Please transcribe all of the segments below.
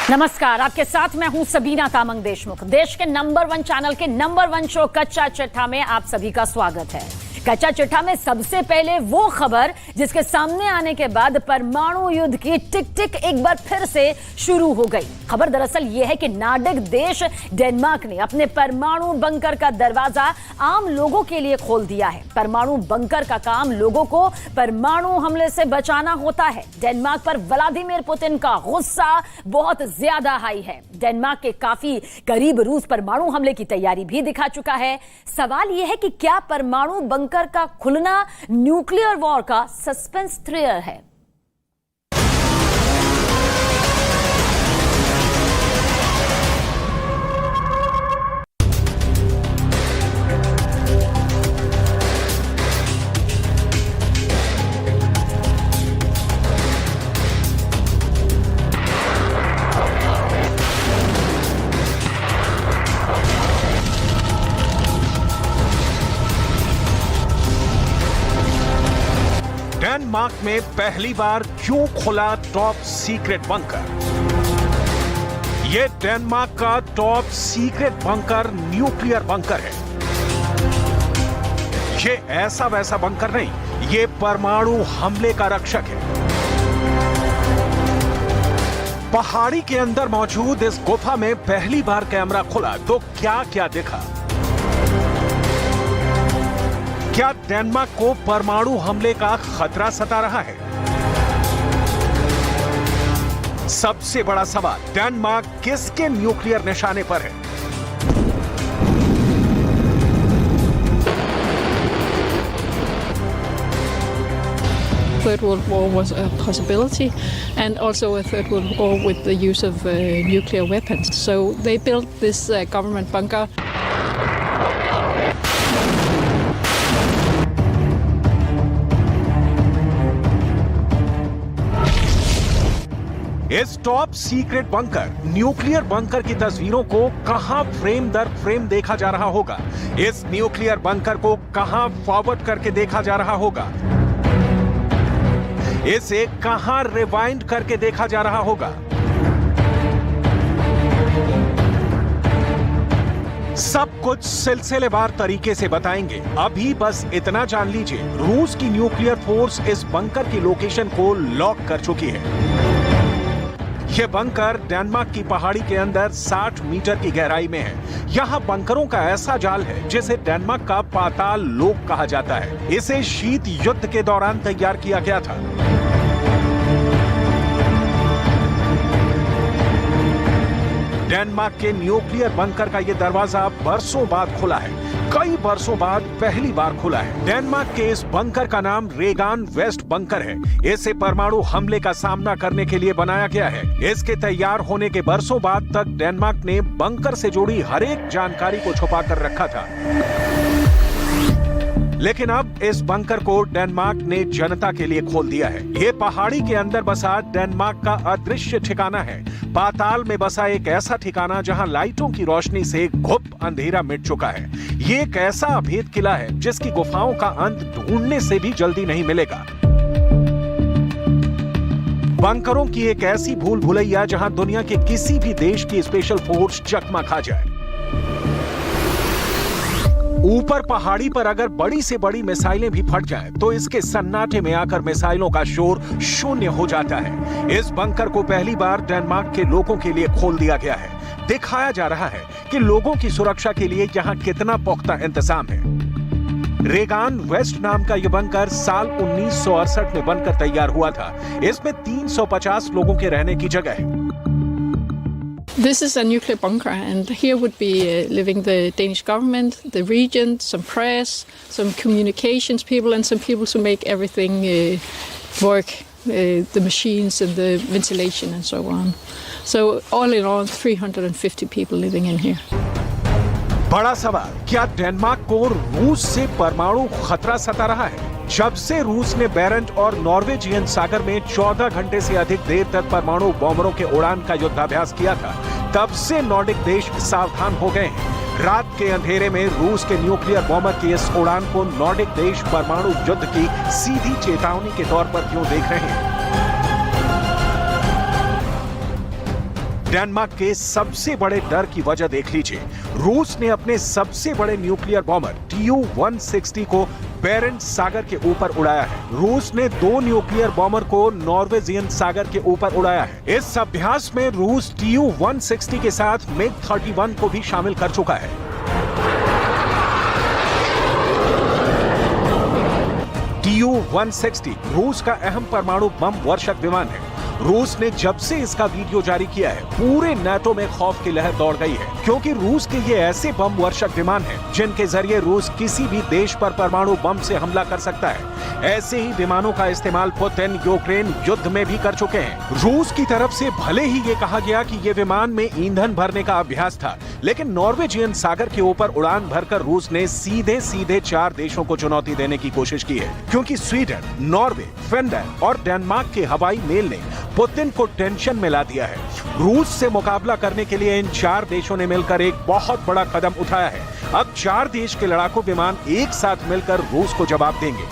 नमस्कार, आपके साथ मैं हूं सबीना तामंग देशमुख। देश के नंबर 1 चैनल के नंबर 1 शो कच्चा चिट्ठा में आप सभी का स्वागत है। कच्चा चिट्ठा में सबसे पहले वो खबर जिसके सामने आने के बाद परमाणु युद्ध की टिक टिक एक बार फिर से शुरू हो गई। खबर दरअसल यह है कि नार्डिक देश डेनमार्क ने अपने परमाणु बंकर का दरवाजा आम लोगों के लिए खोल दिया है। परमाणु बंकर का काम लोगों को परमाणु हमले से बचाना होता है। डेनमार्क पर व्लादिमीर पुतिन का गुस्सा बहुत ज्यादा हाई है। डेनमार्क के काफी करीब रूस परमाणु हमले की तैयारी भी दिखा चुका है। सवाल यह है कि क्या परमाणु बंकर का खुलना न्यूक्लियर वॉर का सस्पेंस थ्रिलर है? डेनमार्क में पहली बार क्यों खुला टॉप सीक्रेट बंकर? यह डेनमार्क का top secret bunker nuclear bunker है। यह ऐसा वैसा बंकर नहीं, यह परमाणु हमले का रक्षक है। पहाड़ी के अंदर मौजूद इस गुफा में पहली बार कैमरा खुला तो क्या क्या दिखा? क्या डेनमार्क को परमाणु हमले का खतरा सता रहा है? सबसे बड़ा सवाल, डेनमार्क किसके न्यूक्लियर निशाने पर है? Third World War was a possibility, and also a Third World War with the use of nuclear weapons. So they built this government bunker. इस top secret bunker nuclear bunker की तस्वीरों को कहां frame दर frame देखा जा रहा होगा? इस न्यूक्लियर बंकर को कहां फॉरवर्ड करके देखा जा रहा होगा? इसे कहां रिवाइंड करके देखा जा रहा होगा? सब कुछ सिलसिलेवार तरीके से बताएंगे। अभी बस इतना जान लीजिए, रूस की न्यूक्लियर फोर्स इस बंकर की लोकेशन को लॉक कर चुकी है। यह बंकर डेनमार्क की पहाड़ी के अंदर 60 मीटर की गहराई में है। यहां बंकरों का ऐसा जाल है जिसे डेनमार्क का पाताल लोक कहा जाता है। इसे शीत युद्ध के दौरान तैयार किया गया था। डेनमार्क के न्यूक्लियर बंकर का यह दरवाजा बरसों बाद खुला है। कई बरसों बाद पहली बार खुला है। डेनमार्क के इस बंकर का नाम रेगान वेस्ट बंकर है। इसे परमाणु हमले का सामना करने के लिए बनाया गया है। इसके तैयार होने के बरसों बाद तक डेनमार्क ने बंकर से जुड़ी हर एक जानकारी को छुपा कर रखा था, लेकिन अब इस बंकर को डेनमार्क ने जनता के लिए खोल दिया है। ये पहाड़ी के अंदर बसा डेनमार्क का अदृश्य ठिकाना है। पाताल में बसा एक ऐसा ठिकाना जहां लाइटों की रोशनी से घुप अंधेरा मिट चुका है। ये एक ऐसा अभेद किला है जिसकी गुफाओं का अंत ढूंढने से भी जल्दी नहीं मिलेगा। बंकरों की एक ऐसी भूल भुलैया जहां दुनिया के किसी भी देश की स्पेशल फोर्स चकमा खा जाए। ऊपर पहाड़ी पर अगर बड़ी से बड़ी मिसाइलें भी फट जाएं, तो इसके सन्नाटे में आकर मिसाइलों का शोर शून्य हो जाता है। इस बंकर को पहली बार डेनमार्क के लोगों के लिए खोल दिया गया है। दिखाया जा रहा है कि लोगों की सुरक्षा के लिए यहां कितना पुख्ता इंतजाम है। रेगान वेस्ट नाम का यह बंकर साल 1968 में बनकर तैयार हुआ था। इसमें 350 लोगों के रहने की जगह है। This is a nuclear bunker, and here would be living the Danish government, the regent, some press, some communications people, and some people to make everything work, the machines and the ventilation and so on. So all in all, 350 people living in here. बड़ा सवाल, क्या Denmark को रूस से परमाणु खतरा सता रहा है? जब से रूस ने बेरेंट और नॉर्वेजियन सागर में 14 घंटे से अधिक देर तक परमाणु बॉम्बरों के उड़ान का युद्धाभ्यास किया था, तब से नॉर्डिक देश सावधान हो गए हैं। रात के अंधेरे में रूस के न्यूक्लियर बॉम्बर की इस उड़ान को नॉर्डिक देश परमाणु युद्ध की सीधी चेतावनी के तौर पर क्यों देख रहे हैं? डेनमार्क के सबसे बड़े डर की वजह देख लीजिए। रूस ने अपने सबसे बड़े न्यूक्लियर बॉम्बर Tu-160 को बेरेंट्स सागर के ऊपर उड़ाया है। रूस ने 2 न्यूक्लियर बॉम्बर को नॉर्वेजियन सागर के ऊपर उड़ाया है। इस अभ्यास में रूस Tu-160 के साथ MiG-31 को भी शामिल कर चुका है। Tu-160 रूस का अहम परमाणु बम वर्षक विमान है। रूस ने जब से इसका वीडियो जारी किया है, पूरे नाटो में खौफ की लहर दौड़ गई है, क्योंकि रूस के ये ऐसे बम वर्षक विमान हैं, जिनके जरिए रूस किसी भी देश पर परमाणु बम से हमला कर सकता है। ऐसे ही विमानों का इस्तेमाल पुतिन यूक्रेन युद्ध में भी कर चुके हैं। रूस की तरफ से भले ही ये कहा गया कि ये विमान में ईंधन भरने का अभ्यास था, लेकिन नॉर्वेजियन सागर के ऊपर उड़ान भरकर रूस ने सीधे 4 देशों को चुनौती देने की कोशिश की है, क्योंकि स्वीडन, नॉर्वे, फिनलैंड और डेनमार्क के हवाई मेल ने पुतिन को टेंशन में ला दिया है। रूस से मुकाबला करने के लिए इन 4 देशों ने मिलकर एक बहुत बड़ा कदम उठाया है। अब 4 देश के लड़ाकू विमान एक साथ मिलकर रूस को जवाब देंगे।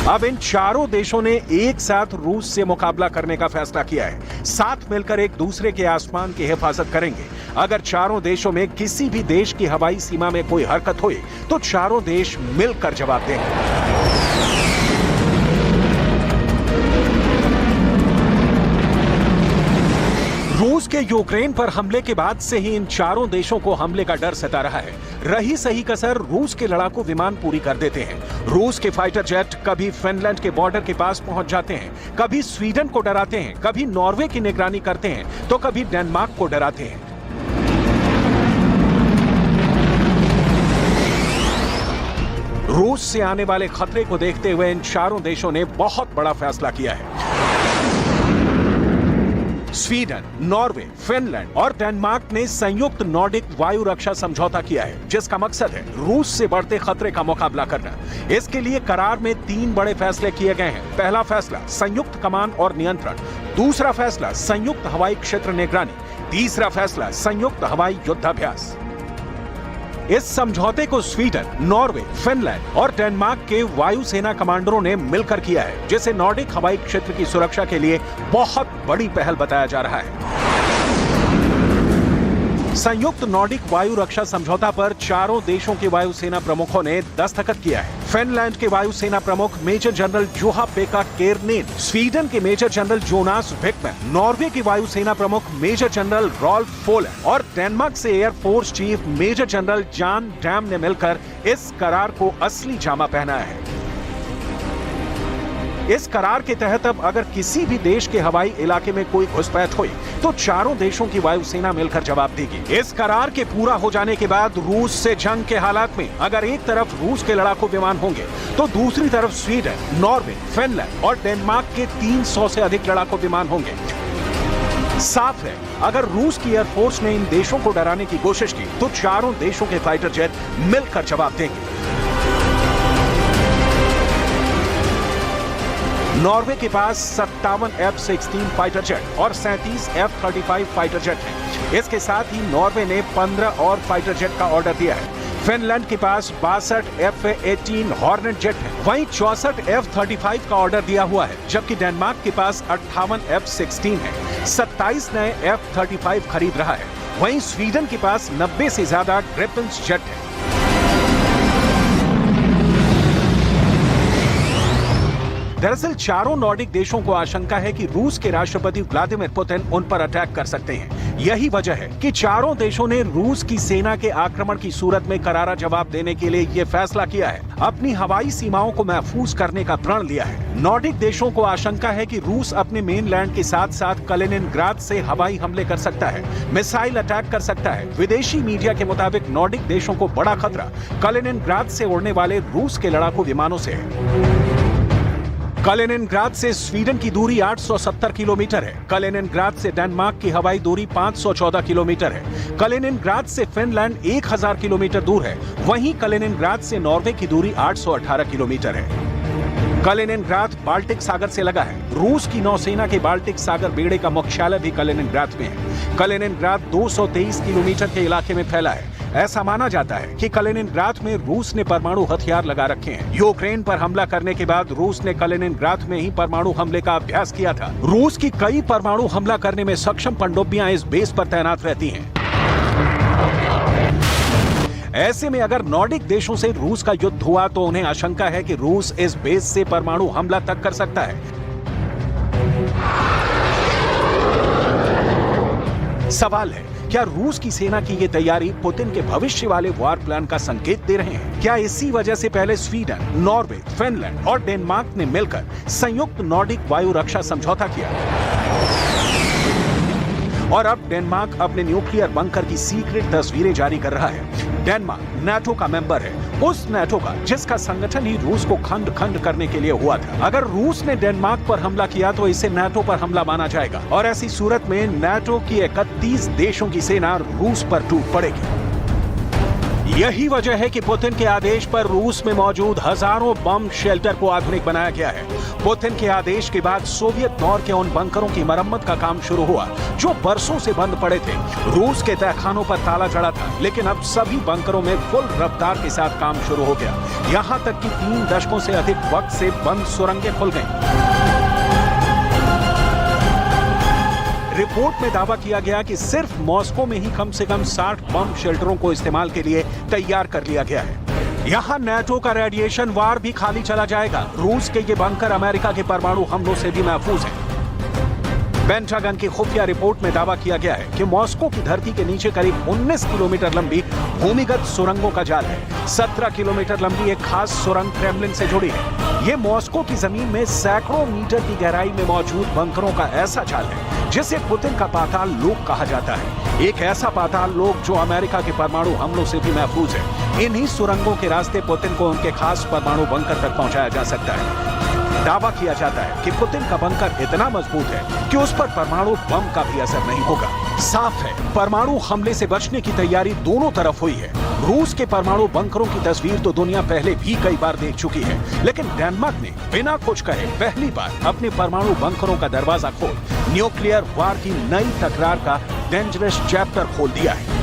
अब इन 4 देशों ने एक साथ रूस से मुकाबला करने का फैसला किया है। साथ मिलकर एक दूसरे के आसमान की हिफाजत करेंगे। अगर 4 देशों में किसी भी देश की हवाई सीमा में कोई हरकत हुई तो 4 देश मिलकर जवाब देंगे। रूस के यूक्रेन पर हमले के बाद से ही इन 4 देशों को हमले का डर सता रहा है। रही सही कसर रूस के लड़ाकू विमान पूरी कर देते हैं। रूस के फाइटर जेट कभी फिनलैंड के बॉर्डर के पास पहुंच जाते हैं, कभी स्वीडन को डराते हैं, कभी नॉर्वे की निगरानी करते हैं, तो कभी डेनमार्क को डराते हैं। रूस से आने वाले खतरे को देखते हुए इन 4 देशों ने बहुत बड़ा फैसला किया है। स्वीडन, नॉर्वे, फिनलैंड और डेनमार्क ने संयुक्त नॉर्डिक वायु रक्षा समझौता किया है, जिसका मकसद है रूस से बढ़ते खतरे का मुकाबला करना। इसके लिए करार में 3 बड़े फैसले किए गए हैं। पहला फैसला संयुक्त कमान और नियंत्रण, दूसरा फैसला संयुक्त हवाई क्षेत्र निगरानी, तीसरा फैसला संयुक्त हवाई युद्धाभ्यास। इस समझौते को स्वीडन, नॉर्वे, फिनलैंड और डेनमार्क के वायुसेना कमांडरों ने मिलकर किया है, जिसे नॉर्डिक हवाई क्षेत्र की सुरक्षा के लिए बहुत बड़ी पहल बताया जा रहा है। संयुक्त नॉर्डिक वायु रक्षा समझौता पर 4 देशों के वायुसेना प्रमुखों ने दस्तखत किया है। फिनलैंड के वायुसेना प्रमुख मेजर जनरल जुहा-पेक्का केर्नेन, स्वीडन के मेजर जनरल जोनास विकमैन, नॉर्वे के वायुसेना प्रमुख मेजर जनरल रॉल्फ फोलन और डेनमार्क से एयरफोर्स चीफ मेजर जनरल जान डैम ने मिलकर इस करार को असली जामा पहनाया है। इस करार के तहत अब अगर किसी भी देश के हवाई इलाके में कोई घुसपैठ हुई तो 4 देशों की वायुसेना मिलकर जवाब देगी। इस करार के पूरा हो जाने के बाद रूस से जंग के हालात में अगर एक तरफ रूस के लड़ाकू विमान होंगे तो दूसरी तरफ स्वीडन, नॉर्वे, फिनलैंड और डेनमार्क के 300 से अधिक लड़ाकू विमान होंगे। साफ है, अगर रूस की एयरफोर्स ने इन देशों को डराने की कोशिश की तो 4 देशों के फाइटर जेट मिलकर जवाब देंगे। नॉर्वे के पास 57 F-16 फाइटर जेट और 37 F-35 फाइटर जेट हैं। इसके साथ ही नॉर्वे ने 15 और फाइटर जेट का ऑर्डर दिया है। फिनलैंड के पास 62 F-18 हॉर्नेट जेट है, वहीं 64 F-35 का ऑर्डर दिया हुआ है, जबकि डेनमार्क के पास 58 F-16 है, 27 नए F-35 खरीद रहा है। वहीं स्वीडन के पास 90 से ज्यादा ग्रिपेन्स जेट है। दरअसल 4 नॉर्डिक देशों को आशंका है कि रूस के राष्ट्रपति व्लादिमीर पुतिन उन पर अटैक कर सकते हैं। यही वजह है कि 4 देशों ने रूस की सेना के आक्रमण की सूरत में करारा जवाब देने के लिए ये फैसला किया है। अपनी हवाई सीमाओं को महफूज करने का प्रण लिया है। नॉर्डिक देशों को आशंका है कि रूस अपने मेनलैंड के साथ साथ कलिनिनग्राद से हवाई हमले कर सकता है, मिसाइल अटैक कर सकता है। विदेशी मीडिया के मुताबिक नॉर्डिक देशों को बड़ा खतरा कलिनिनग्राद से उड़ने वाले रूस के लड़ाकू विमानों से है। कलिनिनग्राद से स्वीडन की दूरी 870 किलोमीटर है। कलिनिनग्राद से डेनमार्क की हवाई दूरी 514 किलोमीटर है। कलिनिनग्राद से फिनलैंड 1000 किलोमीटर दूर है। वहीं कलिनिनग्राद से नॉर्वे की दूरी 818 किलोमीटर है। कलिनिनग्राद बाल्टिक सागर से लगा है। रूस की नौसेना के बाल्टिक सागर बेड़े का मुख्यालय भी कलिनिनग्राद में है। कलिनिनग्राद 223 किलोमीटर के इलाके में फैला है। ऐसा माना जाता है कि कलिनिनग्राद में रूस ने परमाणु हथियार लगा रखे हैं। यूक्रेन पर हमला करने के बाद रूस ने कलिनिनग्राद में ही परमाणु हमले का अभ्यास किया था। रूस की कई परमाणु हमला करने में सक्षम पनडुब्बियां इस बेस पर तैनात रहती हैं। ऐसे में अगर नॉर्डिक देशों से रूस का युद्ध हुआ तो उन्हें आशंका है कि रूस इस बेस से परमाणु हमला तक कर सकता है। सवाल है, क्या रूस की सेना की ये तैयारी पुतिन के भविष्य वाले वॉर प्लान का संकेत दे रहे हैं? क्या इसी वजह से पहले स्वीडन, नॉर्वे, फिनलैंड और डेनमार्क ने मिलकर संयुक्त नॉर्डिक वायु रक्षा समझौता किया और अब डेनमार्क अपने न्यूक्लियर बंकर की सीक्रेट तस्वीरें जारी कर रहा है? डेनमार्क नाटो का मेंबर है, उस नाटो का जिसका संगठन ही रूस को खंड खंड करने के लिए हुआ था। अगर रूस ने डेनमार्क पर हमला किया तो इसे नाटो पर हमला माना जाएगा और ऐसी सूरत में नाटो की 31 देशों की सेना रूस पर टूट पड़ेगी। यही वजह है कि पुतिन के आदेश पर रूस में मौजूद हजारों बम शेल्टर को आधुनिक बनाया गया है। पुतिन के आदेश के बाद सोवियत दौर के उन बंकरों की मरम्मत का काम शुरू हुआ जो बरसों से बंद पड़े थे। रूस के तहखानों पर ताला चढ़ा था, लेकिन अब सभी बंकरों में फुल रफ्तार के साथ काम शुरू हो गया। यहां तक कि 3 दशकों से अधिक वक्त से बंद सुरंगें खुल गईं। रिपोर्ट में दावा किया गया कि सिर्फ मॉस्को में ही कम से कम 60 बम शेल्टरों को इस्तेमाल के लिए तैयार कर लिया गया है। यहां नाटो का रेडिएशन वार भी खाली चला जाएगा। रूस के ये बंकर अमेरिका के परमाणु हमलों से भी महफूज हैं। पेंटागन की खुफिया रिपोर्ट में दावा किया गया है कि मॉस्को की धरती के नीचे करीब 19 किलोमीटर लंबी भूमिगत सुरंगों का जाल है। 17 किलोमीटर लंबी एक खास सुरंग क्रेमलिन से जुड़ी है। ये मॉस्को की जमीन में सैकड़ों मीटर की गहराई में मौजूद बंकरों का ऐसा जाल है जिसे पुतिन का पाताल लोक कहा जाता है। एक ऐसा पाताल लोक जो अमेरिका के परमाणु हमलों से भी महफूज है। इन्हीं सुरंगों के रास्ते पुतिन को उनके खास परमाणु बंकर तक पहुंचाया जा सकता है। दावा किया जाता है कि पुतिन का बंकर इतना मजबूत है कि उस पर परमाणु बम का भी असर नहीं होगा। साफ है, परमाणु हमले से बचने की तैयारी दोनों तरफ हुई है। रूस के परमाणु बंकरों की तस्वीर तो दुनिया पहले भी कई बार देख चुकी है, लेकिन डेनमार्क ने बिना कुछ कहे पहली बार अपने परमाणु बंकरों का दरवाजा खोल न्यूक्लियर वार की नई तकरार का डेंजरस चैप्टर खोल दिया है।